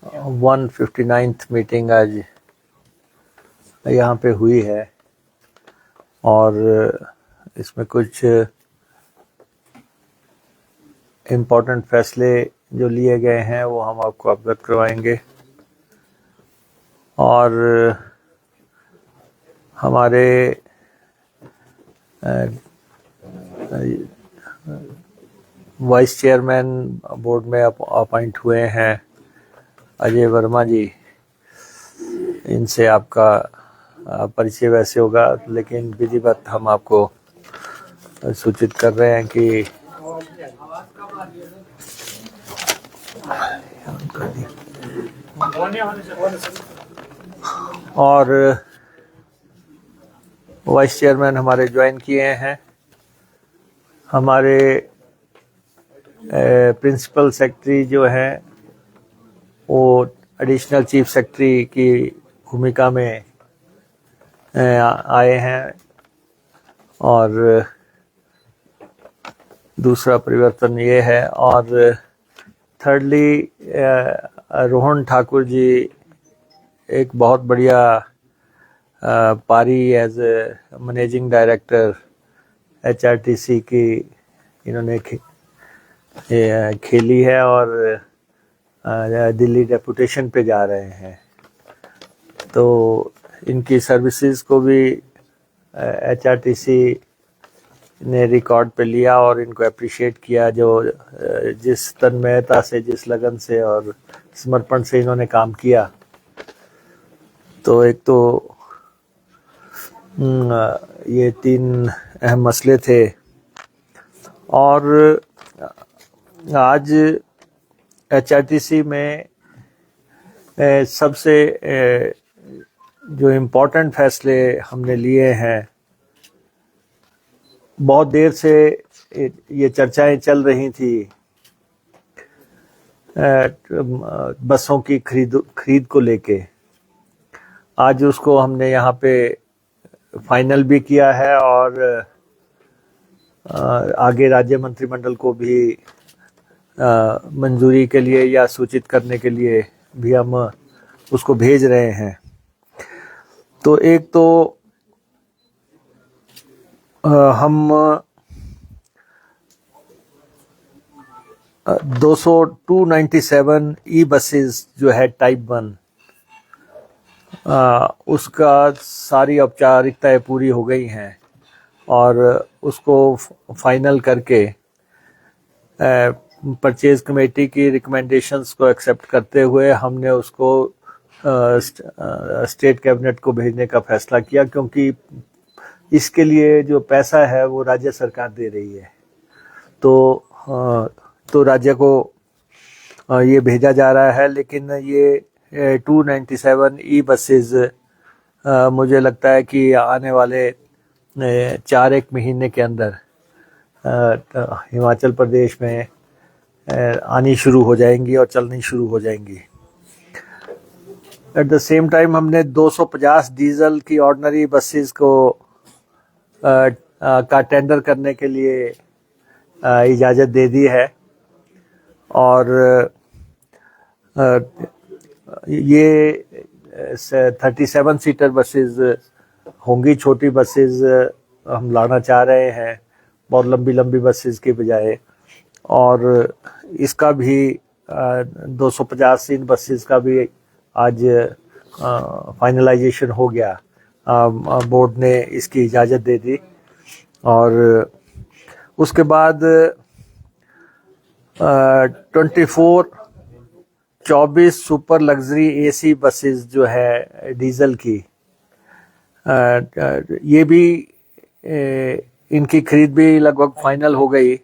159th meeting आज यहाँ पे हुई है और इसमें कुछ इम्पोर्टेंट फैसले जो लिए गए हैं वो हम आपको अवगत करवाएंगे। और हमारे वाइस चेयरमैन बोर्ड में अपॉइंट हुए हैं अजय वर्मा जी। इनसे आपका परिचय वैसे होगा, लेकिन विधिवत हम आपको सूचित कर रहे हैं कि और वाइस चेयरमैन हमारे ज्वाइन किए हैं। हमारे प्रिंसिपल सेक्रेटरी जो हैं वो एडिशनल चीफ सेक्रेटरी की भूमिका में आए हैं। और दूसरा परिवर्तन ये है। और थर्डली रोहन ठाकुर जी एक बहुत बढ़िया पारी एज मैनेजिंग डायरेक्टर HRTC की इन्होंने खेली है और दिल्ली डेपुटेशन पे जा रहे हैं। तो इनकी सर्विसेज को भी HRTC ने रिकॉर्ड पे लिया और इनको अप्रिशिएट किया, जो जिस तन्मयता से, जिस लगन से और समर्पण से इन्होंने काम किया। तो एक तो ये 3 अहम मसले थे। और आज HRTC में सबसे जो इम्पोर्टेंट फैसले हमने लिए हैं, बहुत देर से ये चर्चाएं चल रही थी बसों की खरीद को लेके। आज उसको हमने यहाँ पे फाइनल भी किया है और आगे राज्य मंत्रिमंडल को भी मंजूरी के लिए या सूचित करने के लिए भी हम उसको भेज रहे हैं। तो एक तो हम 297 ई बसेस जो है टाइप 1, उसका सारी औपचारिकताएं पूरी हो गई हैं और उसको फाइनल करके परचेज कमेटी की रिकमेंडेशंस को एक्सेप्ट करते हुए हमने उसको स्टेट कैबिनेट को भेजने का फैसला किया, क्योंकि इसके लिए जो पैसा है वो राज्य सरकार दे रही है। तो राज्य को ये भेजा जा रहा है। लेकिन ये 297 ई बसेस मुझे लगता है कि आने वाले 4-1 महीने के अंदर हिमाचल प्रदेश में आनी शुरू हो जाएंगी और चलनी शुरू हो जाएंगी। एट द सेम टाइम हमने 250 डीजल की ऑर्डिनरी बसेस को का टेंडर करने के लिए इजाज़त दे दी है। और ये 37 सीटर बसेस होंगी। छोटी बसेस हम लाना चाह रहे हैं, बहुत लंबी बसेस के बजाय। और इसका भी 250 इन बसेस का भी आज फाइनलाइजेशन हो गया। बोर्ड ने इसकी इजाज़त दे दी। और उसके बाद 24 सुपर लग्जरी AC बसेस जो है डीजल की, ये भी इनकी खरीद भी लगभग फाइनल हो गई।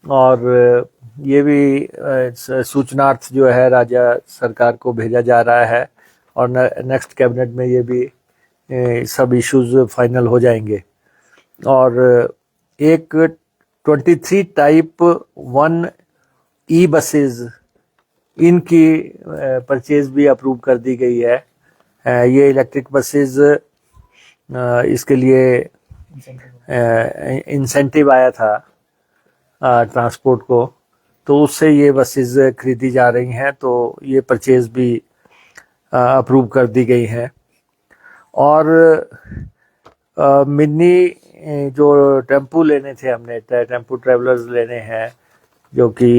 और ये भी सूचनार्थ जो है राज्य सरकार को भेजा जा रहा है और नेक्स्ट कैबिनेट में ये भी सब इश्यूज फाइनल हो जाएंगे। और एक 23 टाइप 1 ई बसेस, इनकी परचेज भी अप्रूव कर दी गई है। ये इलेक्ट्रिक बसेस, इसके लिए इंसेंटिव आया था ट्रांसपोर्ट को, तो तो उससे ये बसेस खरीदी जा रही हैं, तो ये परचेज भी अप्रूव कर दी गई है। और मिनी जो टेम्पू लेने थे हमने, टेम्पू ट्रेवलर्स लेने हैं, जो कि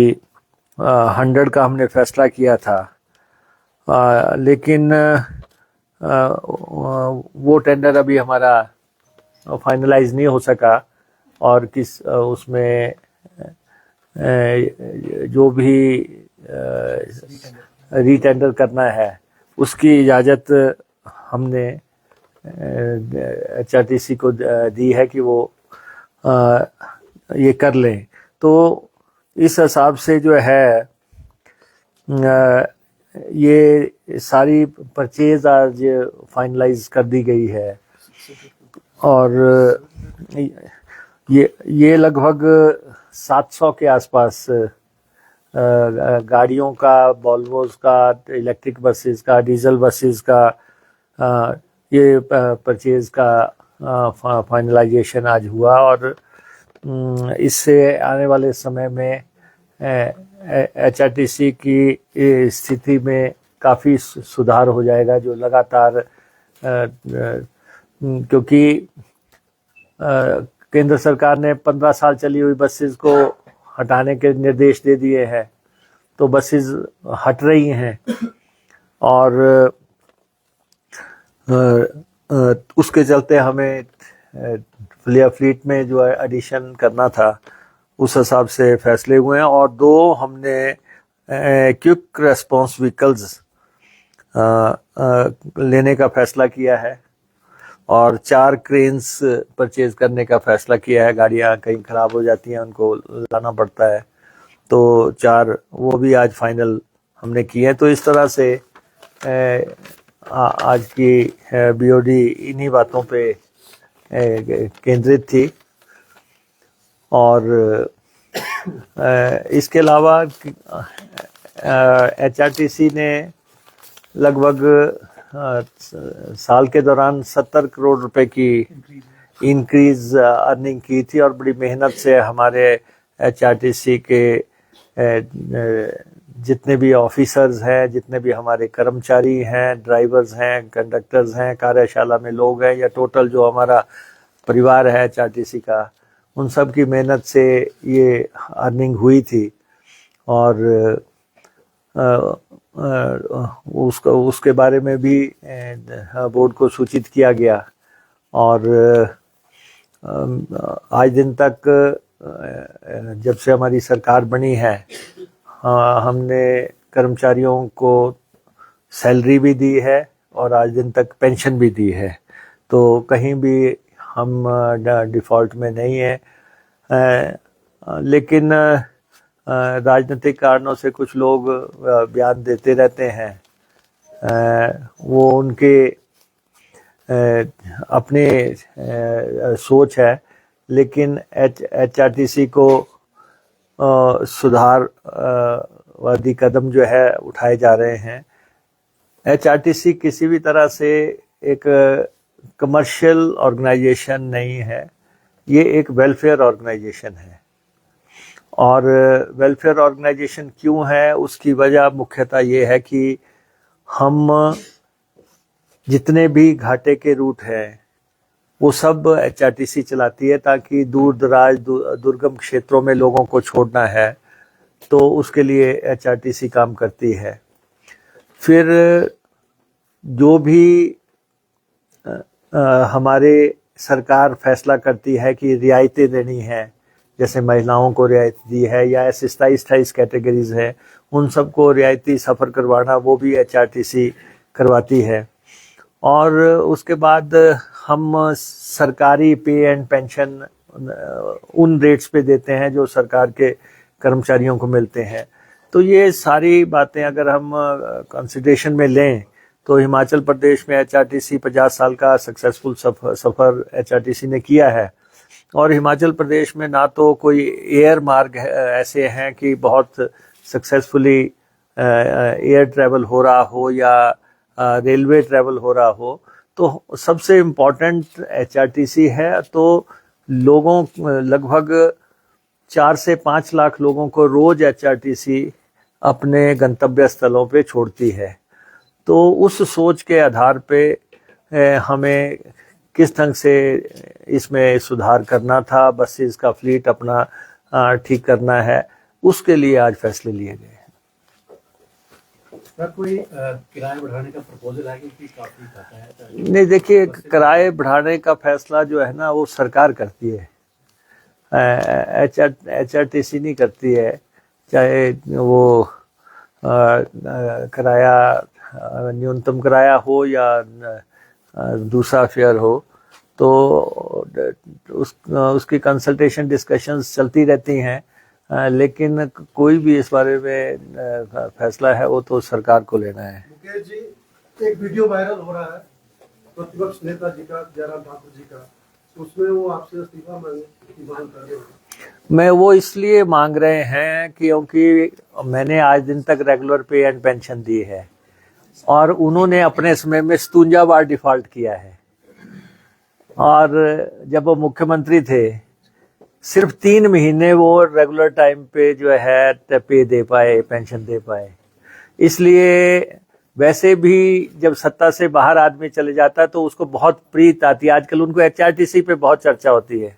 100 का हमने फैसला किया था, लेकिन वो टेंडर अभी हमारा फाइनलाइज नहीं हो सका, और उसमें जो भी रीटेंडर करना है उसकी इजाज़त हमने HRTC को दी है कि वो ये कर लें। तो इस हिसाब से जो है ये सारी परचेज आज फाइनलाइज कर दी गई है, और ये लगभग 700 के आसपास गाड़ियों का, वॉल्वोस का, इलेक्ट्रिक बसेस का, डीजल बसेस का ये परचेज का फाइनलाइजेशन आज हुआ। और इससे आने वाले समय में HRTC की स्थिति में काफ़ी सुधार हो जाएगा, जो लगातार क्योंकि केंद्र सरकार ने 15 साल चली हुई बसेस को हटाने के निर्देश दे दिए हैं, तो बसेस हट रही हैं, और उसके चलते हमें फ्लीट में जो है एडिशन करना था, उस हिसाब से फैसले हुए हैं। और 2 हमने क्विक रेस्पॉन्स व्हीकल्स लेने का फैसला किया है, और 4 क्रेन्स परचेज करने का फैसला किया है। गाड़ियाँ कहीं ख़राब हो जाती हैं, उनको लाना पड़ता है, तो 4 वो भी आज फाइनल हमने किए हैं। तो इस तरह से आज की BOD इन्हीं बातों पे केंद्रित थी। और इसके अलावा HRTC ने लगभग साल के दौरान 70 करोड़ रुपए की इंक्रीज अर्निंग की थी, और बड़ी मेहनत से हमारे HRTC के जितने भी ऑफिसर्स हैं, जितने भी हमारे कर्मचारी हैं, ड्राइवर्स हैं, कंडक्टर्स हैं, कार्यशाला में लोग हैं, या टोटल जो हमारा परिवार है HRTC का, उन सब की मेहनत से ये अर्निंग हुई थी। और उसके बारे में भी बोर्ड को सूचित किया गया, और आज दिन तक जब से हमारी सरकार बनी है, हमने कर्मचारियों को सैलरी भी दी है और आज दिन तक पेंशन भी दी है, तो कहीं भी हम डिफ़ॉल्ट में नहीं है। लेकिन राजनीतिक कारणों से कुछ लोग बयान देते रहते हैं, वो उनके अपने सोच है, लेकिन HRTC को सुधार वादी कदम जो है उठाए जा रहे हैं। HRTC किसी भी तरह से एक कमर्शियल ऑर्गेनाइजेशन नहीं है, ये एक वेलफेयर ऑर्गेनाइजेशन है। और वेलफेयर ऑर्गेनाइजेशन क्यों है, उसकी वजह मुख्यतः ये है कि हम जितने भी घाटे के रूट हैं वो सब HRTC चलाती है, ताकि दूर दराज दुर्गम क्षेत्रों में लोगों को छोड़ना है तो उसके लिए HRTC काम करती है। फिर जो भी हमारे सरकार फैसला करती है कि रियायतें देनी है, जैसे महिलाओं को रियायत दी है, या ऐसे 27 कैटेगरीज हैं, उन सबको रियायती सफ़र करवाना वो भी HRTC करवाती है। और उसके बाद हम सरकारी पे एंड पेंशन उन रेट्स पे देते हैं जो सरकार के कर्मचारियों को मिलते हैं। तो ये सारी बातें अगर हम कंसिडरेशन में लें तो हिमाचल प्रदेश में HRTC 50 साल का सक्सेसफुल सफ़र HRTC ने किया है। और हिमाचल प्रदेश में ना तो कोई एयर मार्ग ऐसे हैं कि बहुत सक्सेसफुली एयर ट्रैवल हो रहा हो या रेलवे ट्रैवल हो रहा हो, तो सबसे इम्पोर्टेंट HRTC है। तो लोगों लगभग 4 से 5 लाख लोगों को रोज एचआरटीसी अपने गंतव्य स्थलों पे छोड़ती है। तो उस सोच के आधार पे हमें किस ढंग से इसमें सुधार करना था, बसेस का फ्लीट अपना ठीक करना है, उसके लिए आज फैसले लिए गए। सर, कोई किराए बढ़ाने का प्रपोजल है कि काफी खाता है? नहीं, देखिए, किराए बढ़ाने का फैसला जो है ना वो सरकार करती है, एचआरटीसी नहीं करती है। चाहे वो किराया न्यूनतम किराया हो या दूसरा फेयर हो, तो उसकी कंसल्टेशन डिस्कशंस चलती रहती हैं, लेकिन कोई भी इस बारे में फैसला है वो तो सरकार को लेना है। मुकेश जी, एक वीडियो वायरल हो रहा है प्रतिपक्ष नेता जी का, जयराम ठाकुर जी का, उसमें वो आपसे इस्तीफा मांग कर रहे हैं। मैं वो इसलिए मांग रहे हैं क्योंकि मैंने आज दिन तक रेगुलर पे एंड पेंशन दी है और उन्होंने अपने समय में 57 बार डिफॉल्ट किया है, और जब वो मुख्यमंत्री थे सिर्फ 3 महीने वो रेगुलर टाइम पे जो है पे दे पाए, पेंशन दे पाए। इसलिए वैसे भी जब सत्ता से बाहर आदमी चले जाता है तो उसको बहुत प्रीत आती है। आजकल उनको एचआरटीसी पे बहुत चर्चा होती है।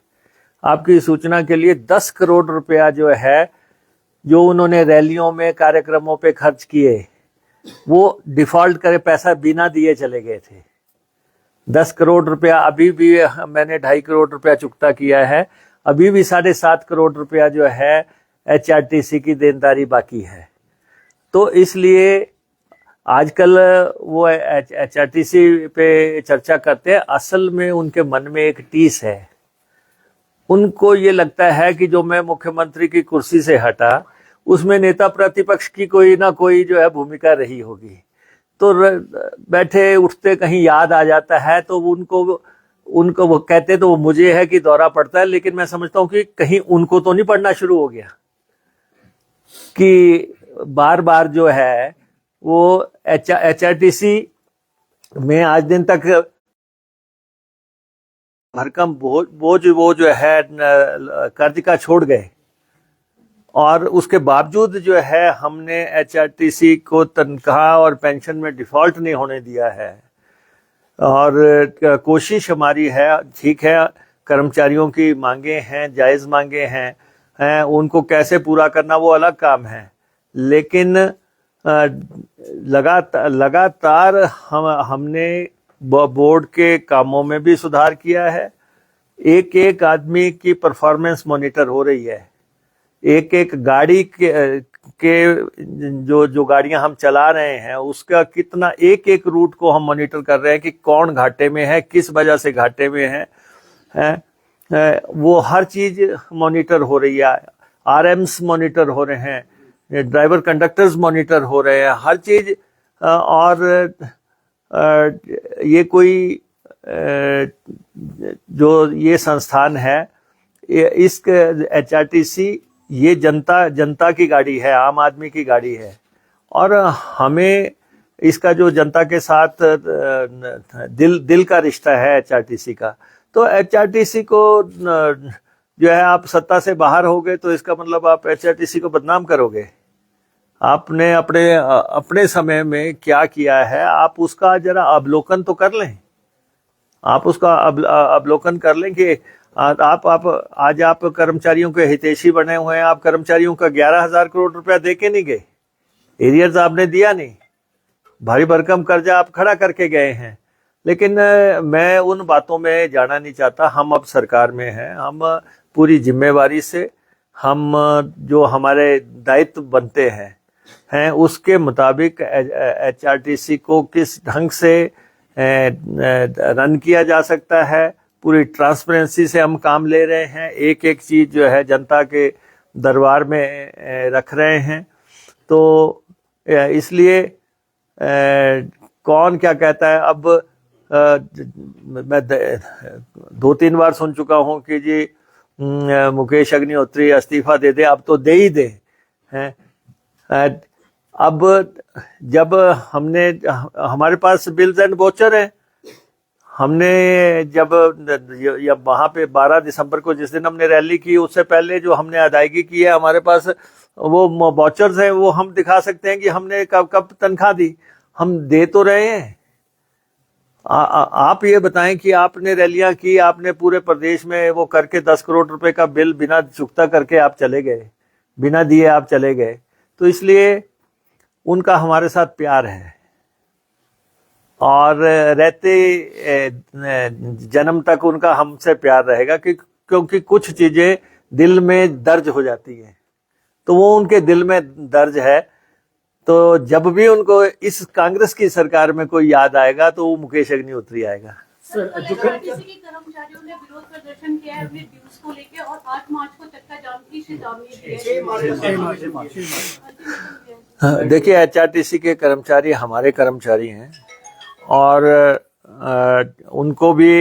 आपकी सूचना के लिए 10 करोड़ रुपया जो है, जो उन्होंने रैलियों में, कार्यक्रमों पे खर्च किए, वो डिफॉल्ट करे पैसा बिना दिए चले गए थे। 10 करोड़ रुपया अभी भी मैंने 2.5 करोड़ रुपया चुकता किया है, अभी भी 7.5 करोड़ रुपया जो है एचआरटीसी की देनदारी बाकी है। तो इसलिए आजकल वो एचआरटीसी पे चर्चा करते हैं, असल में उनके मन में एक टीस है। उनको ये लगता है कि जो मैं मुख्यमंत्री की कुर्सी से हटा, उसमें नेता प्रतिपक्ष की कोई ना कोई जो है भूमिका रही होगी, तो बैठे उठते कहीं याद आ जाता है तो उनको वो कहते तो वो मुझे है कि दौरा पड़ता है। लेकिन मैं समझता हूँ कि कहीं उनको तो नहीं पड़ना शुरू हो गया कि बार बार जो है वो एचआरटीसी में आज दिन तक भरकम बोझ वो जो है कर्ज का छोड़ गए, और उसके बावजूद जो है हमने एचआरटीसी को तनख्वाह और पेंशन में डिफॉल्ट नहीं होने दिया है। और कोशिश हमारी है, ठीक है, कर्मचारियों की मांगे हैं, जायज़ मांगे हैं, उनको कैसे पूरा करना वो अलग काम है, लेकिन लगातार हमने बोर्ड के कामों में भी सुधार किया है। एक एक आदमी की परफॉर्मेंस मॉनिटर हो रही है। एक एक गाड़ी के जो गाड़ियां हम चला रहे हैं उसका कितना, एक एक रूट को हम मॉनिटर कर रहे हैं कि कौन घाटे में है, किस वजह से घाटे में है, वो हर चीज मॉनिटर हो रही है। आरएम्स मॉनिटर हो रहे हैं, ड्राइवर कंडक्टर्स मॉनिटर हो रहे हैं, हर चीज। और ये कोई जो ये संस्थान है, इस एचआरटीसी ये जनता की गाड़ी है, आम आदमी की गाड़ी है, और हमें इसका जो जनता के साथ दिल का रिश्ता है एचआरटीसी का। तो एचआरटीसी को जो है, आप सत्ता से बाहर हो गए तो इसका मतलब आप एचआरटीसी को बदनाम करोगे। आपने अपने समय में क्या किया है, आप उसका जरा अवलोकन तो कर लें। आप उसका अवलोकन कर लें कि आज आप कर्मचारियों के हितैषी बने हुए हैं। आप कर्मचारियों का 11,000 करोड़ रुपया दे के नहीं गए, एरियर्स आपने दिया नहीं, भारी भरकम कर्जा आप खड़ा करके गए हैं। लेकिन मैं उन बातों में जाना नहीं चाहता। हम अब सरकार में हैं, हम पूरी जिम्मेवारी से हम जो हमारे दायित्व बनते हैं उसके मुताबिक एचआरटीसी को किस ढंग से रन किया जा सकता है, पूरी ट्रांसपेरेंसी से हम काम ले रहे हैं। एक एक चीज जो है जनता के दरबार में रख रहे हैं। तो इसलिए कौन क्या कहता है, अब मैं 2-3 बार सुन चुका हूं कि जी मुकेश अग्निहोत्री इस्तीफा दे दे, अब तो दे ही दे हैं। अब जब हमारे पास बिल्स एंड वोचर है, हमने जब वहां पे 12 दिसंबर को जिस दिन हमने रैली की, उससे पहले जो हमने अदायगी की है, हमारे पास वो वाउचर्स हैं, वो हम दिखा सकते हैं कि हमने कब कब तनख्वाह दी। हम दे तो रहे हैं। आप ये बताएं कि आपने रैलियां की, आपने पूरे प्रदेश में वो करके 10 करोड़ रुपए का बिल बिना चुकता करके आप चले गए, बिना दिए आप चले गए। तो इसलिए उनका हमारे साथ प्यार है और रहते जन्म तक उनका हमसे प्यार रहेगा, क्योंकि कुछ चीजें दिल में दर्ज हो जाती हैं, तो वो उनके दिल में दर्ज है। तो जब भी उनको इस कांग्रेस की सरकार में कोई याद आएगा तो वो मुकेश अग्निहोत्री आएगा। सर, एचआरटीसी के कर्मचारियों ने विरोध प्रदर्शन किया है अपने ड्यूज को लेकर और 8 मार्च को चक्का जाम की चेतावनी दी है। देखिए, एचआरटीसी के कर्मचारी हमारे कर्मचारी हैं और उनको भी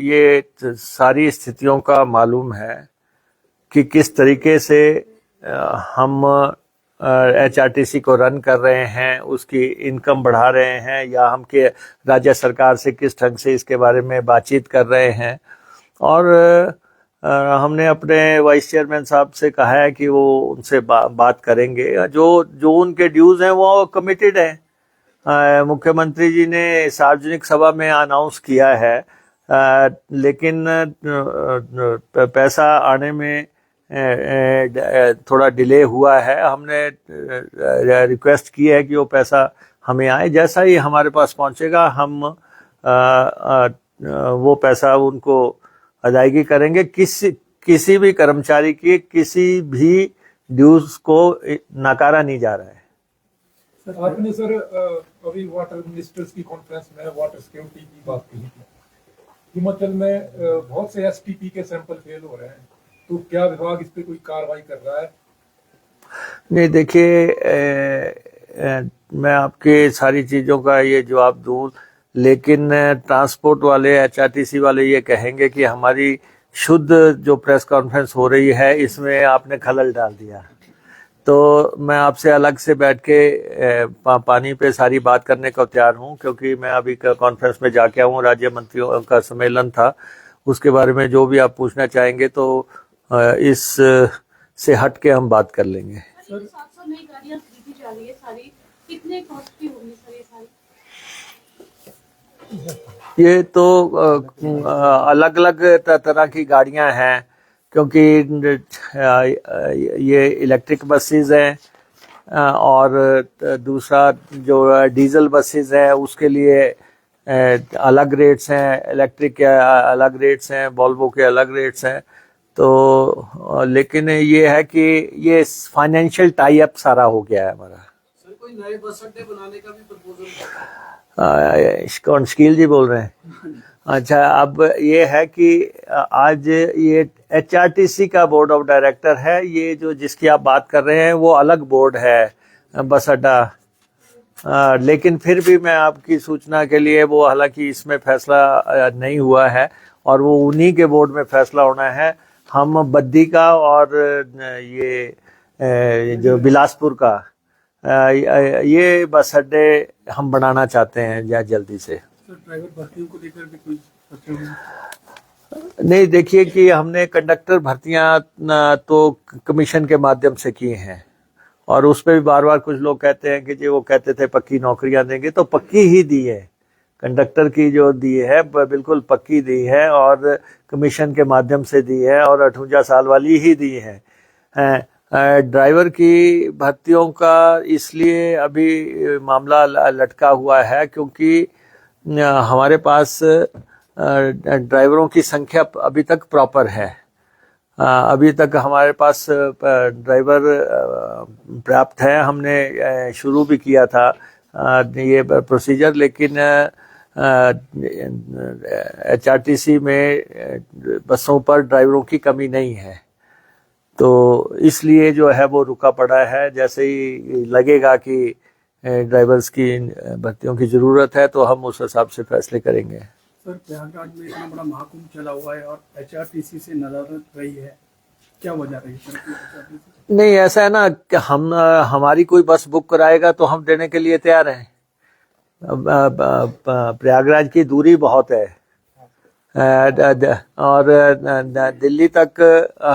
ये सारी स्थितियों का मालूम है कि किस तरीके से हम एचआरटीसी को रन कर रहे हैं, उसकी इनकम बढ़ा रहे हैं, या हम के राज्य सरकार से किस ढंग से इसके बारे में बातचीत कर रहे हैं। और हमने अपने वाइस चेयरमैन साहब से कहा है कि वो उनसे बात करेंगे। जो उनके ड्यूज हैं वो कमिटेड है। मुख्यमंत्री जी ने सार्वजनिक सभा में अनाउंस किया है, लेकिन पैसा आने में थोड़ा डिले हुआ है। हमने रिक्वेस्ट की है कि वो पैसा हमें आए। जैसा ही हमारे पास पहुंचेगा हम वो पैसा उनको अदायगी करेंगे। किसी भी कर्मचारी की किसी भी ड्यूज को नकारा नहीं जा रहा है। सर, आपने सर अभी वाटर मिनिस्टर्स की कॉन्फ्रेंस में वाटर सिक्योरिटी की बात कही थी। हिमाचल में बहुत से एसटीपी के सैंपल फेल हो रहे हैं, तो क्या विभाग इस पे कोई कार्रवाई कर रहा है? नहीं, देखिए, मैं आपके सारी चीज़ों का ये जवाब दूं, लेकिन ट्रांसपोर्ट वाले, एचआरटीसी वाले ये कहेंगे कि हमारी शुद्ध जो प्रेस कॉन्फ्रेंस हो रही है इसमें आपने खलल डाल दिया। तो मैं आपसे अलग से बैठ के पानी पे सारी बात करने को तैयार हूं, क्योंकि मैं अभी कॉन्फ्रेंस में जाके आऊँ, राज्य मंत्रियों का सम्मेलन था, उसके बारे में जो भी आप पूछना चाहेंगे तो इस से हट के हम बात कर लेंगे। 700 नई गाड़ियां खरीदी जा रही है, सारी कितने कॉस्ट की होगी सर ये सारी? ये तो अलग अलग तरह की गाड़ियां हैं, क्योंकि ये इलेक्ट्रिक बसेस हैं और दूसरा जो डीजल बसेस हैं उसके लिए अलग रेट्स हैं, इलेक्ट्रिक के अलग रेट्स हैं, वोल्वो के अलग रेट्स हैं। तो लेकिन ये है कि ये फाइनेंशियल टाई अप सारा हो गया है हमारा। सर, कोई नए बस अड्डे बनाने का भी प्रपोजल? कौन, शकील जी बोल रहे हैं? अच्छा, अब ये है कि आज ये एचआरटीसी का बोर्ड ऑफ डायरेक्टर है, ये जो जिसकी आप बात कर रहे हैं वो अलग बोर्ड है बस अड्डा। लेकिन फिर भी मैं आपकी सूचना के लिए, वो हालांकि इसमें फैसला नहीं हुआ है और वो उन्हीं के बोर्ड में फैसला होना है। हम बद्दी का और ये जो बिलासपुर का ये बस अड्डे हम बनाना चाहते हैं जल्दी से। ड्राइवर भर्तियों को लेकर भी कोई नहीं, देखिए कि हमने कंडक्टर भर्तियां तो कमीशन के माध्यम से की हैं और उस पर भी बार बार कुछ लोग कहते हैं कि जी वो कहते थे पक्की नौकरियां देंगे, तो पक्की ही दी है। कंडक्टर की जो दी है बिल्कुल पक्की दी है और कमीशन के माध्यम से दी है और 58 साल वाली ही दी है। ड्राइवर की भर्तियों का इसलिए अभी मामला लटका हुआ है क्योंकि हमारे पास ड्राइवरों की संख्या अभी तक प्रॉपर है। अभी तक हमारे पास ड्राइवर पर्याप्त है। हमने शुरू भी किया था ये प्रोसीजर, लेकिन एचआरटीसी में बसों पर ड्राइवरों की कमी नहीं है, तो इसलिए जो है वो रुका पड़ा है। जैसे ही लगेगा कि ड्राइवर्स की भर्तियों की ज़रूरत है तो हम उस हिसाब से फैसले करेंगे। सर, प्रयागराज में इतना बड़ा महाकुंभ चला हुआ है और एचआरटीसी से नदारद रही है, क्या वजह रही सर? नहीं, ऐसा है ना कि हमारी कोई बस बुक कराएगा तो हम देने के लिए तैयार हैं। प्रयागराज की दूरी बहुत है और दिल्ली तक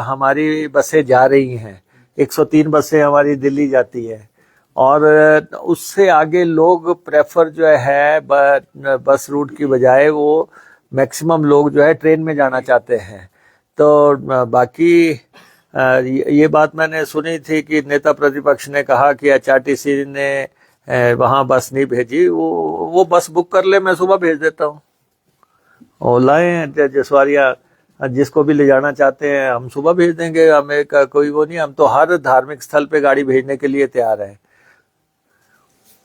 हमारी बसें जा रही हैं। 103 बसें हमारी दिल्ली जाती है, और उससे आगे लोग प्रेफर जो है बस रूट की बजाय वो मैक्सिमम लोग जो है ट्रेन में जाना चाहते हैं। तो बाकी ये बात मैंने सुनी थी कि नेता प्रतिपक्ष ने कहा कि एचआरटीसी ने वहाँ बस नहीं भेजी। वो बस बुक कर ले, मैं सुबह भेज देता हूँ। लाए जसवारिया, जिसको भी ले जाना चाहते हैं हम सुबह भेज देंगे। हमें कोई वो नहीं, हम तो हर धार्मिक स्थल पे गाड़ी भेजने के लिए तैयार है।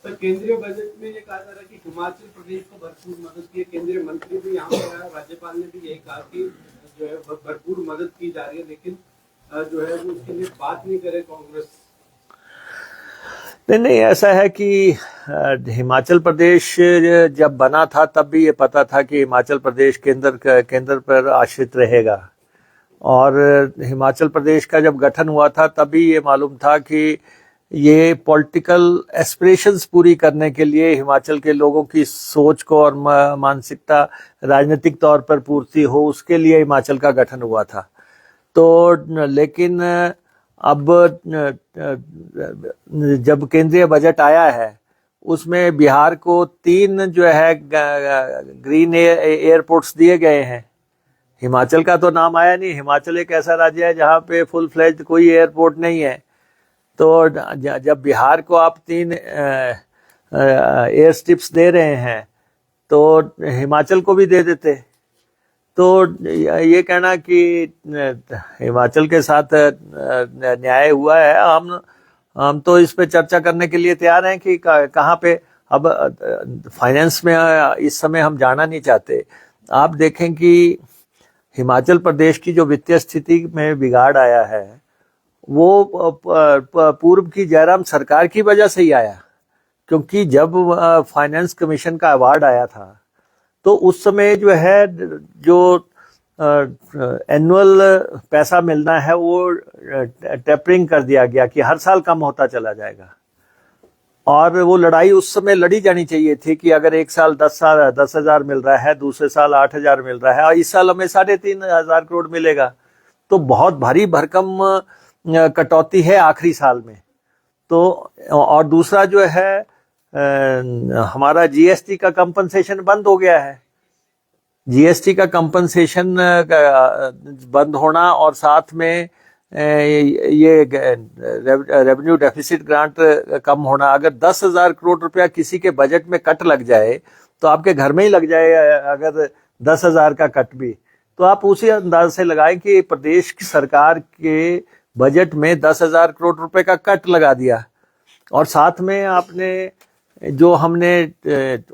तो केंद्रीय बजट में ये कहा जा रहा है कि हिमाचल प्रदेश को भरपूर मदद की है। केंद्रीय मंत्री भी यहाँ पर आया, राज्यपाल ने भी यही कहा कि जो है भरपूर मदद की जा रही है, लेकिन जो है वो उसके लिए बात नहीं करे कांग्रेस। नहीं, ऐसा है कि हिमाचल प्रदेश जब बना था तब भी ये पता था कि हिमाचल प्रदेश केंद्र पर आश्रित रहेगा, और हिमाचल प्रदेश का जब गठन हुआ था तब भी ये मालूम था कि ये पॉलिटिकल एस्पिरेशंस पूरी करने के लिए हिमाचल के लोगों की सोच को और मानसिकता राजनीतिक तौर पर पूर्ति हो, उसके लिए हिमाचल का गठन हुआ था। तो लेकिन अब जब केंद्रीय बजट आया है उसमें बिहार को 3 जो है ग्रीन एयरपोर्ट्स दिए गए हैं। हिमाचल का तो नाम आया नहीं। हिमाचल एक ऐसा राज्य है जहाँ पे फुल फ्लेज्ड कोई एयरपोर्ट नहीं है। तो जब बिहार को आप 3 एयर स्ट्रिप्स दे रहे हैं तो हिमाचल को भी दे देते। तो ये कहना कि हिमाचल के साथ न्याय हुआ है, हम तो इस पे चर्चा करने के लिए तैयार हैं कि कहाँ पे। अब फाइनेंस में इस समय हम जाना नहीं चाहते। आप देखें कि हिमाचल प्रदेश की जो वित्तीय स्थिति में बिगाड़ आया है वो पूर्व की जयराम सरकार की वजह से ही आया, क्योंकि जब फाइनेंस कमीशन का अवार्ड आया था तो उस समय जो है जो एनुअल पैसा मिलना है वो टेपरिंग कर दिया गया कि हर साल कम होता चला जाएगा। और वो लड़ाई उस समय लड़ी जानी चाहिए थी कि अगर एक साल 10,000 मिल रहा है, दूसरे साल 8,000 मिल रहा है और इस साल हमें 3,500 करोड़ मिलेगा, तो बहुत भारी भरकम कटौती है आखिरी साल में। तो और दूसरा जो है हमारा जीएसटी का कंपनसेशन बंद हो गया है। जीएसटी का कंपनसेशन बंद होना और साथ में ये रेवेन्यू डेफिसिट ग्रांट कम होना। अगर 10,000 करोड़ रुपया किसी के बजट में कट लग जाए तो आपके घर में ही लग जाए। अगर 10,000 का कट भी, तो आप उसी अंदाज से लगाएं कि प्रदेश की सरकार के बजट में 10,000 करोड़ रुपए का कट लगा दिया, और साथ में आपने जो हमने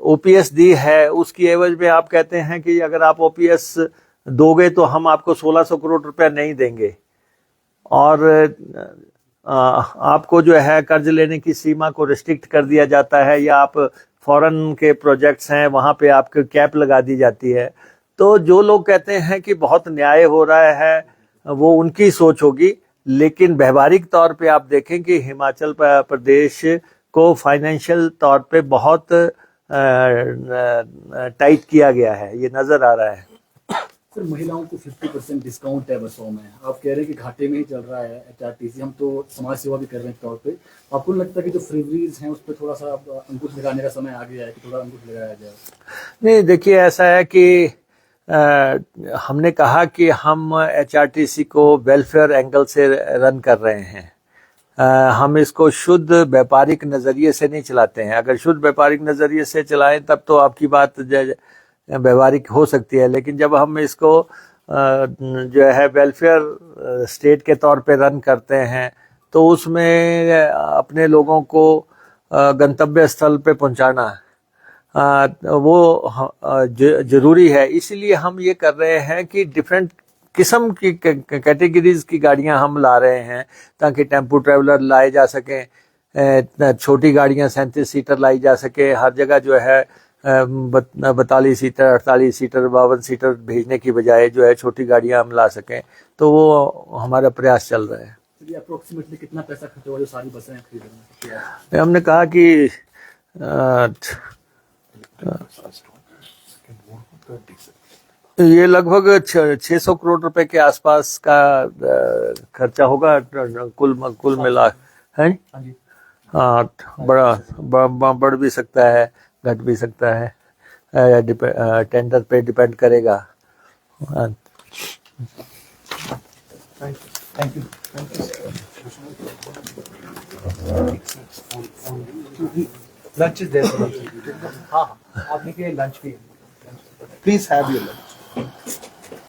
ओपीएस दी है उसकी एवज में आप कहते हैं कि अगर आप ओपीएस दोगे तो हम आपको 1,600 करोड़ रुपया नहीं देंगे, और आपको जो है कर्ज लेने की सीमा को रिस्ट्रिक्ट कर दिया जाता है, या आप फॉरेन के प्रोजेक्ट्स हैं वहां पे आपको कैप लगा दी जाती है। तो जो लोग कहते हैं कि बहुत न्याय हो रहा है वो उनकी सोच होगी, लेकिन व्यवहारिक तौर पे आप देखें कि हिमाचल प्रदेश को फाइनेंशियल तौर पे बहुत टाइट किया गया है, ये नजर आ रहा है। सर, महिलाओं को 50% डिस्काउंट है बसों में, आप कह रहे हैं कि घाटे में ही चल रहा है एचआरटीसी। हम तो समाज सेवा भी कर रहे हैं तौर पे। आपको लगता है कि जो फ्रीबीज हैं उस पर थोड़ा सा अंकुश लगाने का समय आ गया है कि थोड़ा अंकुश लगाया जाए? नहीं, देखिए ऐसा है कि हमने कहा कि हम एचआरटीसी को वेलफेयर एंगल से रन कर रहे हैं। हम इसको शुद्ध व्यापारिक नज़रिए से नहीं चलाते हैं। अगर शुद्ध व्यापारिक नज़रिए से चलाएं तब तो आपकी बात व्यावहारिक हो सकती है, लेकिन जब हम इसको जो है वेलफेयर स्टेट के तौर पे रन करते हैं तो उसमें अपने लोगों को गंतव्य स्थल पे पहुंचाना वो जरूरी है। इसीलिए हम ये कर रहे हैं कि डिफरेंट किस्म की कैटेगरीज की गाड़ियां हम ला रहे हैं ताकि टेम्पो ट्रैवलर लाए जा सकें, छोटी गाड़ियां 37 सीटर लाई जा सके। हर जगह जो है 42 सीटर, 48 सीटर, 52 सीटर भेजने की बजाय जो है छोटी गाड़ियां हम ला सकें, तो वो हमारा प्रयास चल रहा है। अप्रोक्सीमेटली कितना पैसा खर्च होगा जो सारी बसें खरीदने में? हमने कहा कि ये लगभग 600 करोड़ रुपए के आसपास का खर्चा होगा कुल मिला है। हाँ, बढ़ भी सकता है, घट भी सकता है, टेंडर पे डिपेंड करेगा। Thank you. Lunch is there. हाँ, आप देखिए लंच भी। Please have your lunch.